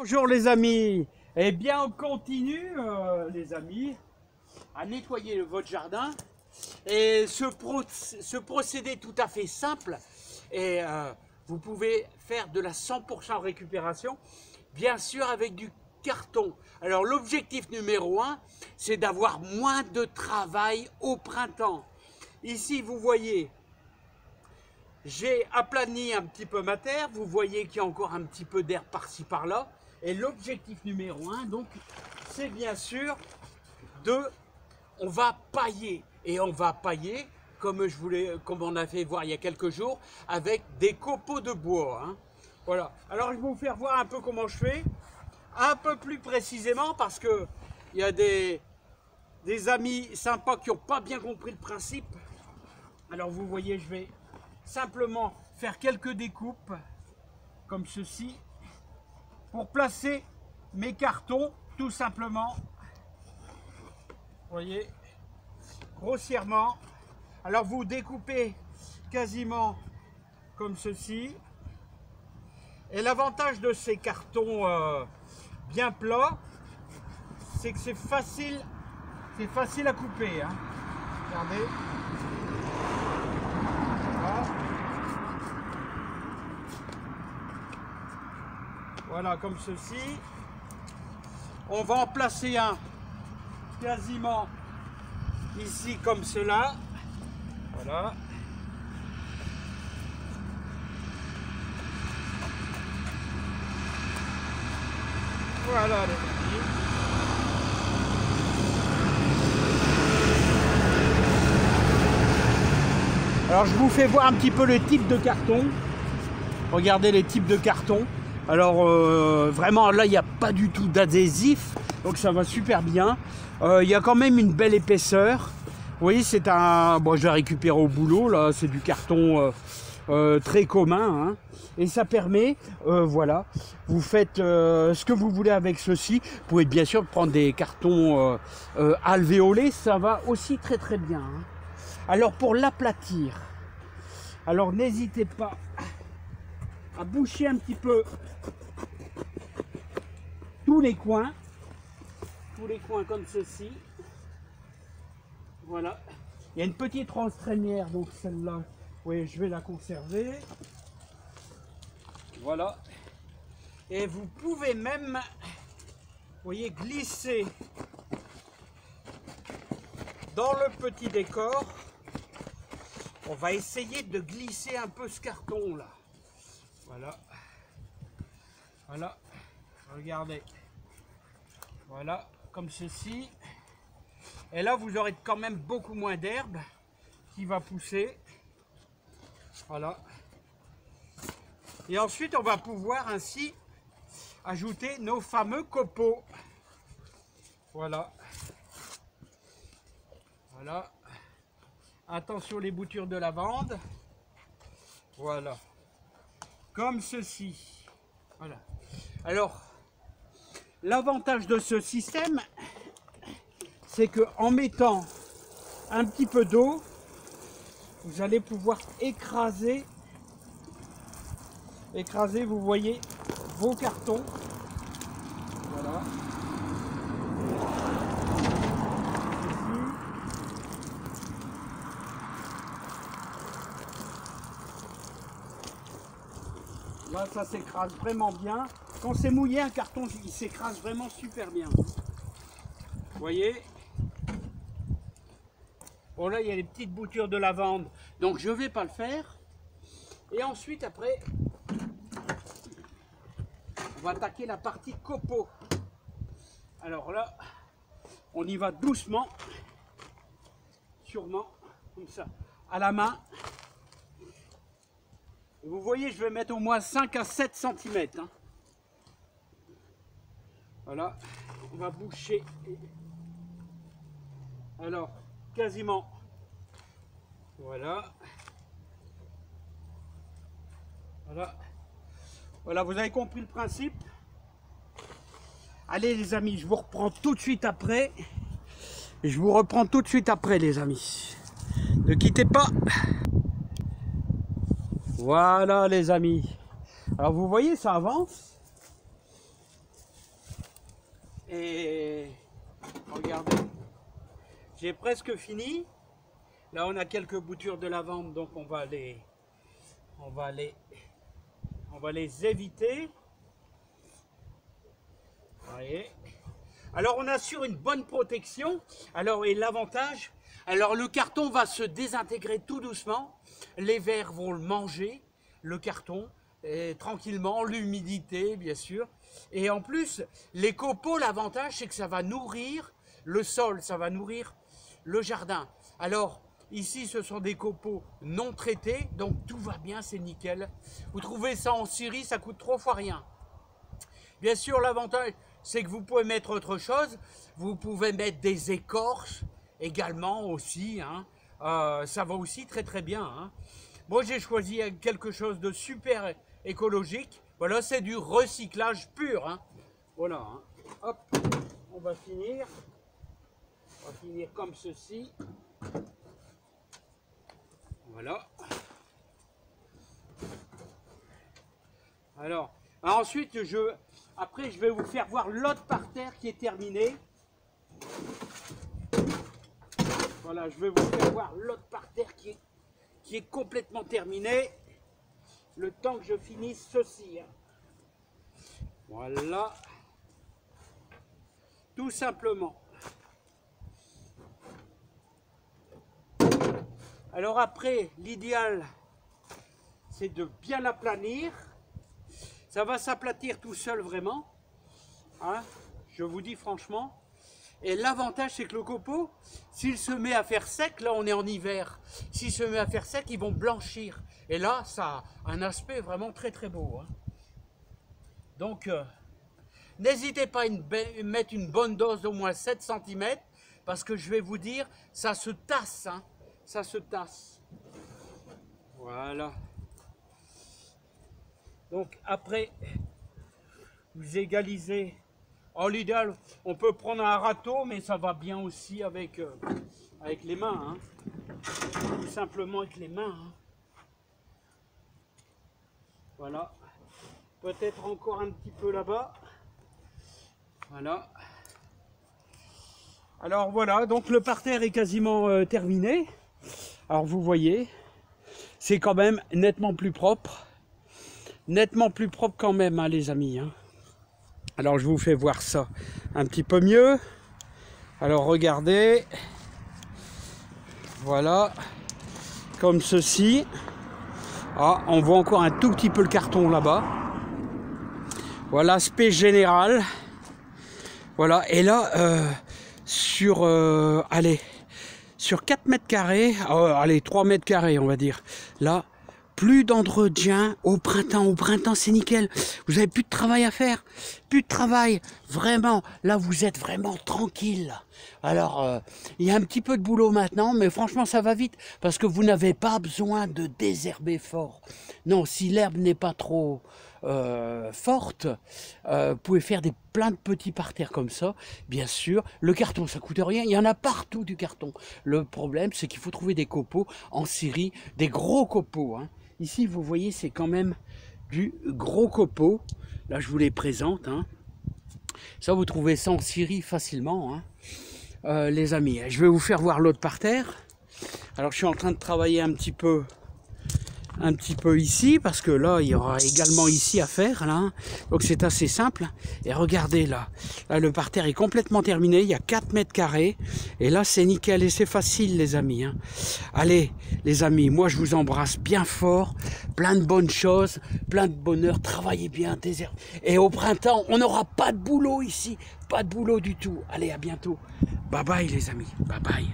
Bonjour les amis, eh bien on continue les amis à nettoyer votre jardin et ce procédé tout à fait simple et vous pouvez faire de la 100% récupération, bien sûr avec du carton. Alors l'objectif numéro 1, c'est d'avoir moins de travail au printemps. Ici vous voyez, j'ai aplani un petit peu ma terre, vous voyez qu'il y a encore un petit peu d'air par-ci par-là. Et l'objectif numéro 1, donc, c'est bien sûr on va pailler. Et on va pailler, comme on a fait voir il y a quelques jours, avec des copeaux de bois. Hein. Voilà. Alors, je vais vous faire voir un peu comment je fais, un peu plus précisément, parce que il y a des amis sympas qui n'ont pas bien compris le principe. Alors, vous voyez, je vais simplement faire quelques découpes, comme ceci, pour placer mes cartons, tout simplement, vous voyez, grossièrement. Alors vous découpez quasiment comme ceci. Et l'avantage de ces cartons bien plats, c'est que c'est facile à couper. Hein. Regardez. Voilà, comme ceci. On va en placer un quasiment ici comme cela. Voilà. Voilà les amis. Alors je vous fais voir un petit peu le type de carton. Regardez les types de carton. Alors vraiment là il n'y a pas du tout d'adhésif, donc ça va super bien. Il y a quand même une belle épaisseur. Vous voyez, c'est un... Bon, je vais récupérer au boulot, là c'est du carton très commun. Hein. Et ça permet, voilà, vous faites ce que vous voulez avec ceci. Vous pouvez bien sûr prendre des cartons alvéolés, ça va aussi très très bien. Hein. Alors pour l'aplatir, alors n'hésitez pas à boucher un petit peu tous les coins comme ceci. Voilà. Il y a une petite rose trémière, donc celle-là, oui, je vais la conserver. Voilà. Et vous pouvez même, vous voyez, glisser dans le petit décor. On va essayer de glisser un peu ce carton là. Voilà. Voilà. Regardez. Voilà, comme ceci. Et là, vous aurez quand même beaucoup moins d'herbe qui va pousser. Voilà. Et ensuite, on va pouvoir ainsi ajouter nos fameux copeaux. Voilà. Voilà. Attention les boutures de lavande. Voilà. Comme ceci. Voilà. Alors, l'avantage de ce système, c'est que en mettant un petit peu d'eau, vous allez pouvoir écraser, vous voyez, vos cartons. Voilà. Là, ça s'écrase vraiment bien. Quand c'est mouillé, un carton, il s'écrase vraiment super bien. Vous voyez? Bon, là, il y a les petites boutures de lavande, donc je ne vais pas le faire. Et ensuite, après, on va attaquer la partie copeaux. Alors là, on y va doucement, sûrement, comme ça, à la main. Vous voyez, je vais mettre au moins 5 à 7 cm. Hein. Voilà, on va boucher. Alors, quasiment. Voilà. Voilà. Voilà, vous avez compris le principe. Allez les amis, je vous reprends tout de suite après. Je vous reprends tout de suite après les amis. Ne quittez pas. Voilà les amis. Alors vous voyez, ça avance. Et regardez, j'ai presque fini. Là, on a quelques boutures de lavande, donc on va les éviter. Voyez. Alors, on assure une bonne protection. Alors, et l'avantage, alors le carton va se désintégrer tout doucement. Les vers vont le manger, le carton, et tranquillement, l'humidité, bien sûr. Et en plus, les copeaux, l'avantage, c'est que ça va nourrir le sol, ça va nourrir le jardin. Alors, ici, ce sont des copeaux non traités, donc tout va bien, c'est nickel. Vous trouvez ça en Syrie, ça coûte 3 fois rien. Bien sûr, l'avantage, c'est que vous pouvez mettre autre chose. Vous pouvez mettre des écorces également aussi. Hein. Ça va aussi très très bien. Hein. Moi, j'ai choisi quelque chose de super écologique. Voilà, c'est du recyclage pur. Hein. Voilà. Hein. Hop, on va finir. On va finir comme ceci. Voilà. Alors ensuite, après, je vais vous faire voir l'autre parterre qui est terminé. Voilà, je vais vous faire voir l'autre parterre qui est complètement terminé. Le temps que je finisse ceci. Hein. Voilà. Tout simplement. Alors après, l'idéal, c'est de bien l'aplanir. Ça va s'aplatir tout seul vraiment. Hein, je vous dis franchement. Et l'avantage, c'est que le copeau, s'il se met à faire sec, là on est en hiver, s'il se met à faire sec, ils vont blanchir. Et là, ça a un aspect vraiment très très beau. Hein. Donc, n'hésitez pas à mettre une bonne dose d'au moins 7 cm, parce que je vais vous dire, ça se tasse. Hein. Ça se tasse. Voilà. Donc après, vous égalisez. En l'idéal, on peut prendre un râteau, mais ça va bien aussi avec les mains. Hein. Tout simplement avec les mains. Hein. Voilà. Peut-être encore un petit peu là-bas. Voilà. Alors voilà, donc le parterre est quasiment terminé. Alors vous voyez, c'est quand même nettement plus propre. Nettement plus propre quand même, hein, les amis. Hein. Alors je vous fais voir ça un petit peu mieux. Alors regardez. Voilà. Comme ceci. Ah, on voit encore un tout petit peu le carton là-bas. Voilà l'aspect général. Voilà. Et là, sur 4 mètres carrés, allez, 3 mètres carrés, on va dire. Là, plus d'entretien au printemps c'est nickel. Vous avez plus de travail à faire, plus de travail, vraiment. Là, vous êtes vraiment tranquille. Alors, il y a un petit peu de boulot maintenant, mais franchement, ça va vite parce que vous n'avez pas besoin de désherber fort. Non, si l'herbe n'est pas trop forte, vous pouvez faire plein de petits parterres comme ça. Bien sûr, le carton, ça coûte rien. Il y en a partout du carton. Le problème, c'est qu'il faut trouver des copeaux en Syrie, des gros copeaux. Hein. Ici, vous voyez, c'est quand même du gros copeau. Là, je vous les présente. Hein. Ça, vous trouvez ça en Syrie facilement, hein. Les amis. Je vais vous faire voir l'autre parterre. Alors, je suis en train de travailler un petit peu ici, parce que là, il y aura également ici à faire, là. Donc, c'est assez simple. Et regardez, là, le parterre est complètement terminé. Il y a 4 mètres carrés. Et là, c'est nickel et c'est facile, les amis. Hein. Allez, les amis, moi, je vous embrasse bien fort. Plein de bonnes choses, plein de bonheur. Travaillez bien, désert. Et au printemps, on n'aura pas de boulot ici. Pas de boulot du tout. Allez, à bientôt. Bye bye, les amis. Bye bye.